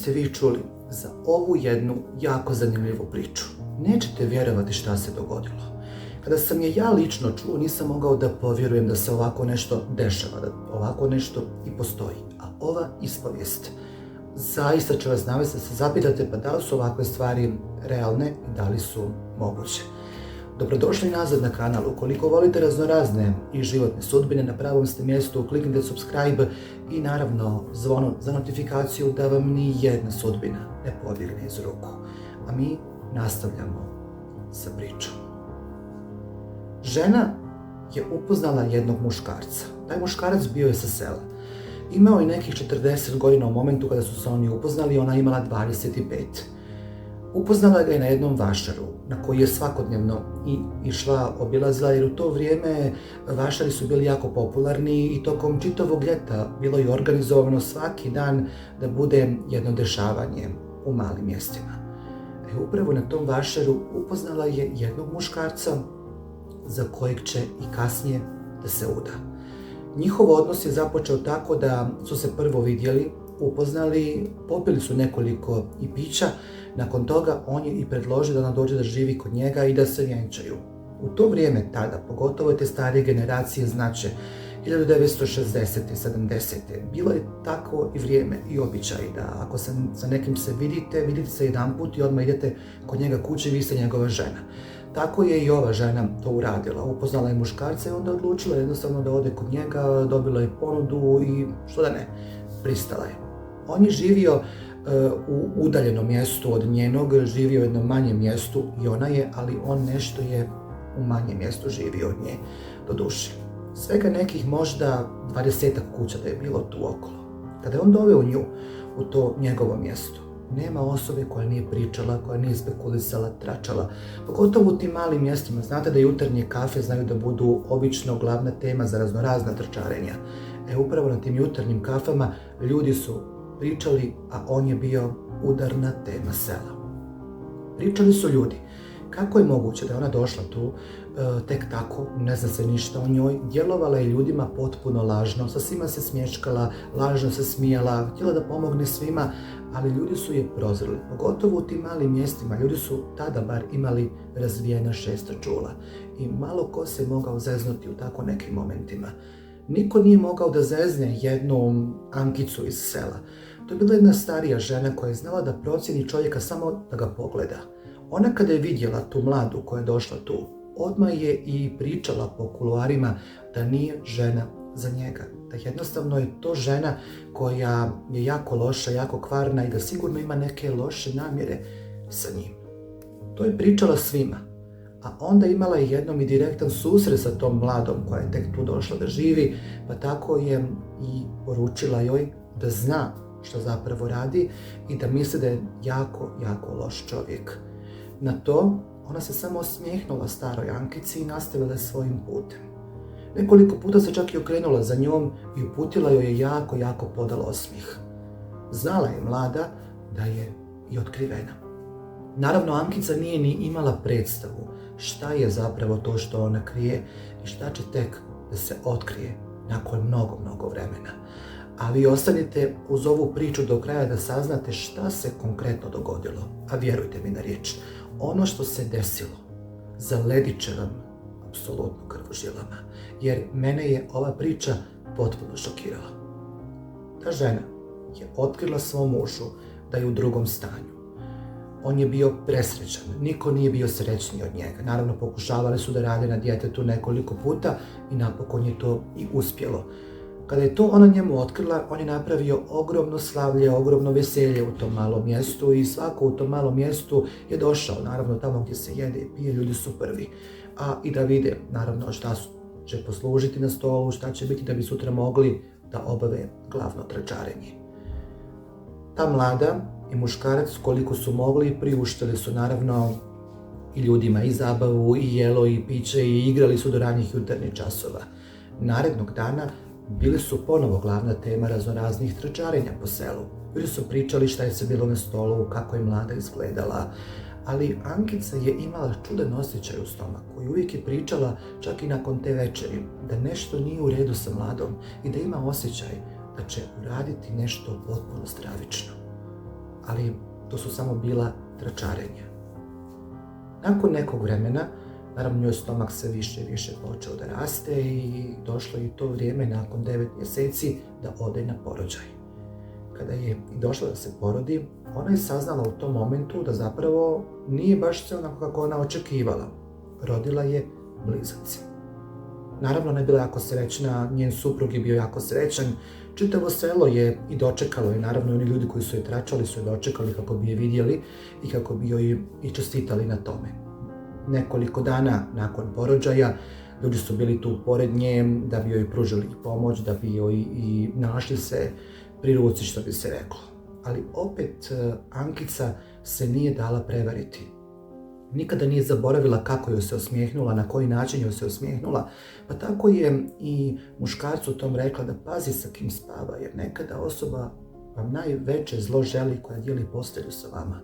ste vi čuli za ovu jednu jako zanimljivu priču. Nećete vjerovati šta se dogodilo. Kada sam je ja lično čuo, nisam mogao da povjerujem da se ovako nešto dešava, da ovako nešto i postoji. A ova ispovijest zaista će vas navesti da se zapitate pa da li su ovakve stvari realne i da li su moguće. Dobrodošli nazad na kanal. Ukoliko volite raznorazne i životne sudbine, na pravom ste mjestu, kliknite subscribe i naravno zvono za notifikaciju da vam ni jedna sudbina ne pobjegne iz ruku. A mi nastavljamo sa pričom. Žena je upoznala jednog muškarca. Taj muškarac bio je sa sela. Imao je nekih 40 godina u momentu kada su se oni upoznali, ona imala 25. Upoznala ga je na jednom vašaru na koji je svakodnevno išla, obilazila, jer u to vrijeme vašari su bili jako popularni i tokom čitavog ljeta bilo je organizovano svaki dan da bude jedno dešavanje u malim mjestima. Upravo na tom vašaru upoznala je jednog muškarca za kojeg će i kasnije da se uda. Njihov odnos je započeo tako da su se prvo vidjeli, upoznali, popili su nekoliko i pića. Nakon toga on je i predložio da ona dođe da živi kod njega i da se vjenčaju. U to vrijeme tada, pogotovo te starije generacije, znači 1960. 70. bilo je tako i vrijeme i običaj da ako se sa nekim se vidite se jedanput i odmah idete kod njega kući, vi ste njegova žena. Tako je i ova žena to uradila. Upoznala je muškarca i onda odlučila jednostavno da ode kod njega, dobila je ponudu i što da ne, pristala je. On je živio u udaljenom mjestu od njenog, živio u jednom manjem mjestu i ona je, ali on nešto je u manjem mjestu živio od nje, do duše. Svega nekih možda 20-ak kuća da je bilo tu okolo. Kada je on doveo nju u to njegovo mjesto, nema osobe koja nije pričala, koja nije spekulisala, tračala. Pogotovo u tim malim mjestima. Znate da jutarnje kafe znaju da budu obično glavna tema za raznorazna trčarenja. Upravo na tim jutarnjim kafama ljudi su pričali, a on je bio udarna tema sela. Pričali su ljudi. Kako je moguće da je ona došla tu tek tako, ne zna se ništa o njoj, djelovala je ljudima potpuno lažno, sa svima se smječkala, lažno se smijala, htjela da pomogne svima, ali ljudi su je prozreli. Pogotovo u tim malim mjestima, ljudi su tada bar imali razvijena šesta čula i malo ko se mogao zeznuti u tako nekim momentima. Niko nije mogao da zezne jednu Ankicu iz sela. To je bila jedna starija žena koja je znala da procijeni čovjeka samo da ga pogleda. Ona kada je vidjela tu mladu koja je došla tu, odmah je i pričala po kuloarima da nije žena za njega. Da jednostavno je to žena koja je jako loša, jako kvarna i da sigurno ima neke loše namjere sa njim. To je pričala svima. A onda imala je jednom i direktan susret sa tom mladom koja je tek tu došla da živi, pa tako je i poručila joj da zna što zapravo radi i da misli da je jako, jako loš čovjek. Na to ona se samo osmijehnula staroj Ankici i nastavila je svojim putem. Nekoliko puta se čak i okrenula za njom i uputila joj je jako, jako podal osmijeh. Znala je mlada da je i otkrivena. Naravno, Ankica nije ni imala predstavu šta je zapravo to što ona krije i šta će tek da se otkrije nakon mnogo, mnogo vremena. A vi ostanite uz ovu priču do kraja da saznate šta se konkretno dogodilo. A vjerujte mi na riječ, ono što se desilo zaledit će vam apsolutno krv u žilama, jer mene je ova priča potpuno šokirala. Ta žena je otkrila svom mužu da je u drugom stanju. On je bio presrećan, niko nije bio srećniji od njega. Naravno, pokušavali su da rade na djetetu nekoliko puta i napokon je to i uspjelo. Kada je to ona njemu otkrila, on je napravio ogromno slavlje, ogromno veselje u tom malom mjestu i svako u tom malom mjestu je došao, naravno tamo gdje se jede i pije, ljudi su prvi. A i da vide, naravno, šta će poslužiti na stolu, šta će biti da bi sutra mogli da obave glavno trčarenje. Ta mlada i muškarac, koliko su mogli, priuštili su naravno i ljudima i zabavu, i jelo, i piće, i igrali su do ranjih jutarnjih časova. Narednog dana bili su ponovo glavna tema raznoraznih trčarenja po selu. Ljudi su pričali šta je se bilo na stolu, kako je mlada izgledala, ali Ankica je imala čudan osjećaj u stomaku i uvijek je pričala, čak i nakon te večeri, da nešto nije u redu sa mladom i da ima osjećaj da će uraditi nešto potpuno stravično. ali to su samo bila tračarenja. Nakon nekog vremena, naravno njoj stomak se više i više počeo da raste i došlo je to vrijeme nakon 9 mjeseci da ode na porođaj. Kada je došla da se porodi, ona je saznala u tom momentu da zapravo nije baš sve onako kako ona očekivala. Rodila je blizance. Naravno, ona je bila jako srećna, njen suprug je bio jako srećan, čitavo selo je i dočekalo je, naravno oni ljudi koji su je tračali su je dočekali kako bi je vidjeli i kako bi joj i čestitali na tome. Nekoliko dana nakon porođaja ljudi su bili tu pored nje da bi joj pružili pomoć, da bi joj i našli se pri ruci, što bi se reklo. Ali opet Ankica se nije dala prevariti. Nikada nije zaboravila kako joj se osmijehnula, na koji način joj se osmijehnula, pa tako je i muškarcu tom rekla da pazi sa kim spava, jer nekada osoba vam najveće zlo želi koja dijeli postelju sa vama.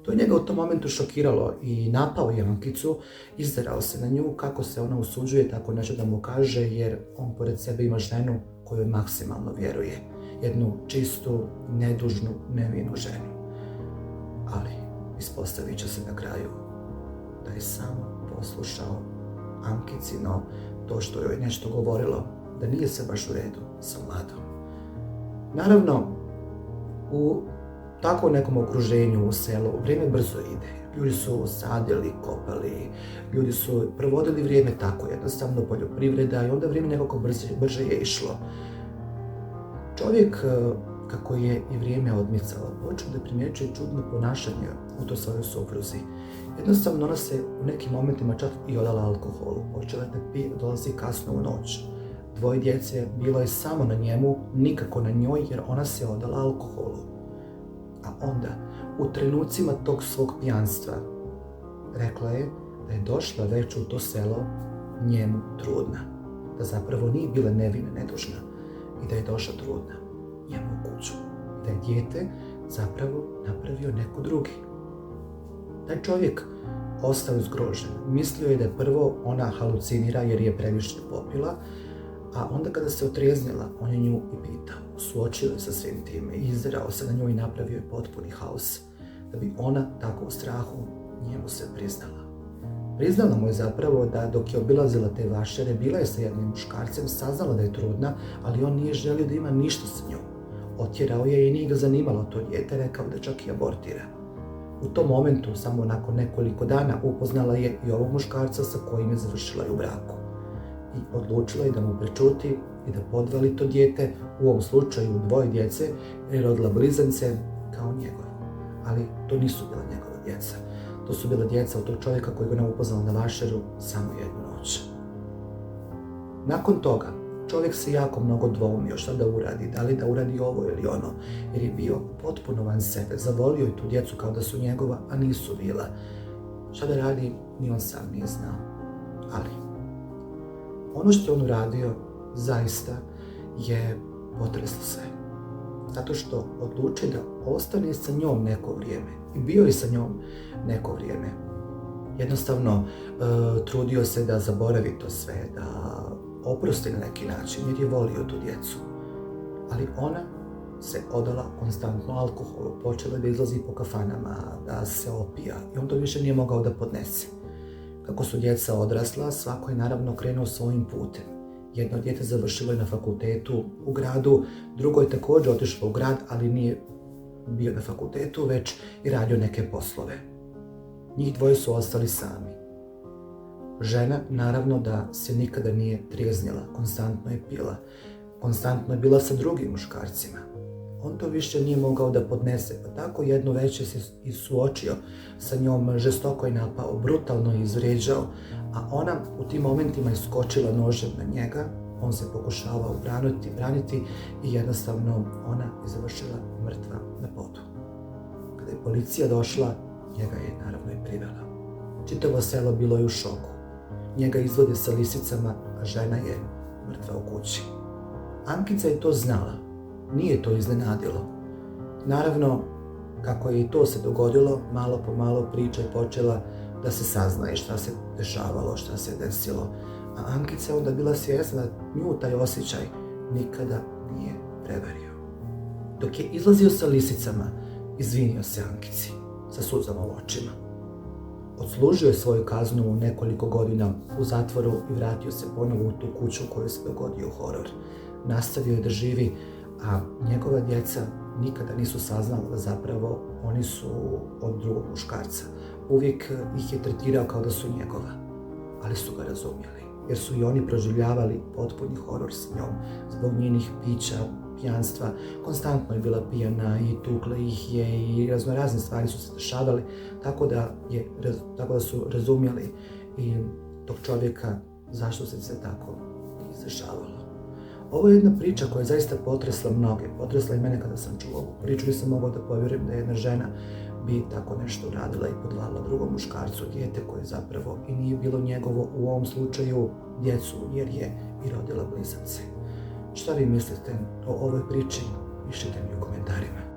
To je njega u tom momentu šokiralo i napao je Ankicu, izderao se na nju kako se ona usuđuje tako nešto da mu kaže, jer on pored sebe ima ženu kojoj maksimalno vjeruje. Jednu čistu, nedužnu, nevinu ženu. Ali ispostavit će se na kraju da je samo poslušao Ankicino to što joj nešto govorilo, da nije se baš u redu sa mladom. Naravno, u tako nekom okruženju u selu vrijeme brzo ide. Ljudi su sadili, kopali, ljudi su provodili vrijeme tako, jednostavno poljoprivreda i onda vrijeme nekako brže je išlo. Čovjek, kako je i vrijeme odmicalo, počeo da primjećuje čudno ponašanje u to svojoj supruzi. Jednostavno ona se u nekim momentima čak i odala alkoholu, počela da pije, dolazi kasno u noć. 2 djece bilo je samo na njemu, nikako na njoj, jer ona se odala alkoholu. A onda, u trenucima tog svog pijanstva, rekla je da je došla već u to selo njemu trudna. Da zapravo nije bila nevina, nedužna i da je došla trudna njemu u kuću. Da je dijete zapravo napravio neko drugi. Taj čovjek ostao zgrožen. Mislio je da prvo ona halucinira jer je previše popila, a onda kada se otrijeznila, on je nju i pitao, suočio je sa svim time, izderao se na nju i napravio je potpuni haos, da bi ona tako u strahu njemu se priznala. Priznala mu je zapravo da dok je obilazila te vašere, bila je sa jednim muškarcem, saznala da je trudna, ali on nije želio da ima ništa sa njom. Otjerao je i nije ga zanimalo to dijete, rekao da čak i abortira. U tom momentu, samo nakon nekoliko dana, upoznala je i ovog muškarca sa kojim je završila i u braku. I odlučila je da mu prečuti i da podvali to dijete, u ovom slučaju 2 djece, jer je rodila blizance kao njegovo. Ali to nisu bila njegova djeca. To su bila djeca od tog čovjeka kojeg ona upoznala na vašeru samo jednu noć. Nakon toga, čovjek se jako mnogo dvoumio šta da uradi, da li da uradi ovo ili ono, jer je bio potpuno van sebe, zavolio je tu djecu kao da su njegova, a nisu bila. Šta da radi, ni on sam nije znao. Ali, ono što je on uradio, zaista je potreslo sve. Zato što odluči da ostane sa njom neko vrijeme. I bio je sa njom neko vrijeme. Jednostavno, trudio se da zaboravi to sve, da oprosti na neki način, jer je volio tu djecu. Ali ona se odala konstantno alkoholu, počela da izlazi po kafanama, da se opija i on to više nije mogao da podnese. Kako su djeca odrasla, svako je naravno krenuo svojim putem. Jedno dijete završilo je na fakultetu u gradu, drugo je također otišlo u grad, ali nije bio na fakultetu, već i radio neke poslove. Njih 2 su ostali sami. Žena, naravno da se nikada nije trijeznila, konstantno je pila, konstantno je bila sa drugim muškarcima. On to više nije mogao da podnese, pa tako jedno večer se i suočio sa njom, žestoko je napao, brutalno je izvrijeđao, a ona u tim momentima je skočila nožem na njega, on se pokušavao braniti i jednostavno ona je završila mrtva na podu. Kada je policija došla, njega je naravno i privela. Čitavo selo bilo je u šoku. Njega izvode sa lisicama, a žena je mrtva u kući. Ankica je to znala, nije to iznenadilo. Naravno, kako je i to se dogodilo, malo po malo priča je počela da se saznaje šta se dešavalo, šta se desilo. A Ankica je onda bila svjesna da nju taj osjećaj nikada nije prevario. Dok je izlazio sa lisicama, izvinio se Ankici sa suzama u očima. Odslužio je svoju kaznu u nekoliko godina u zatvoru i vratio se ponovo u tu kuću u kojoj se dogodio horor. Nastavio je da živi, a njegova djeca nikada nisu saznala da zapravo oni su od drugog muškarca. Uvijek ih je tretirao kao da su njegova, ali su ga razumjeli, jer su i oni proživljavali potpuni horor s njom zbog njenih pića, pijanstva. Konstantno je bila pijana i tukla ih je i raznorazne stvari su se dešavali, tako da su razumjeli i tog čovjeka zašto se sve tako izdešavalo. Ovo je jedna priča koja je zaista potresla mnoge, potresla i mene kada sam čuo ovu priču. Nisam mogao da povjerujem da jedna žena bi tako nešto uradila i podvalila drugom muškarcu dijete koje zapravo i nije bilo njegovo, u ovom slučaju djecu, jer je i rodila blizance. Šta vi mislite o ovoj priči? Pišite mi u komentarima.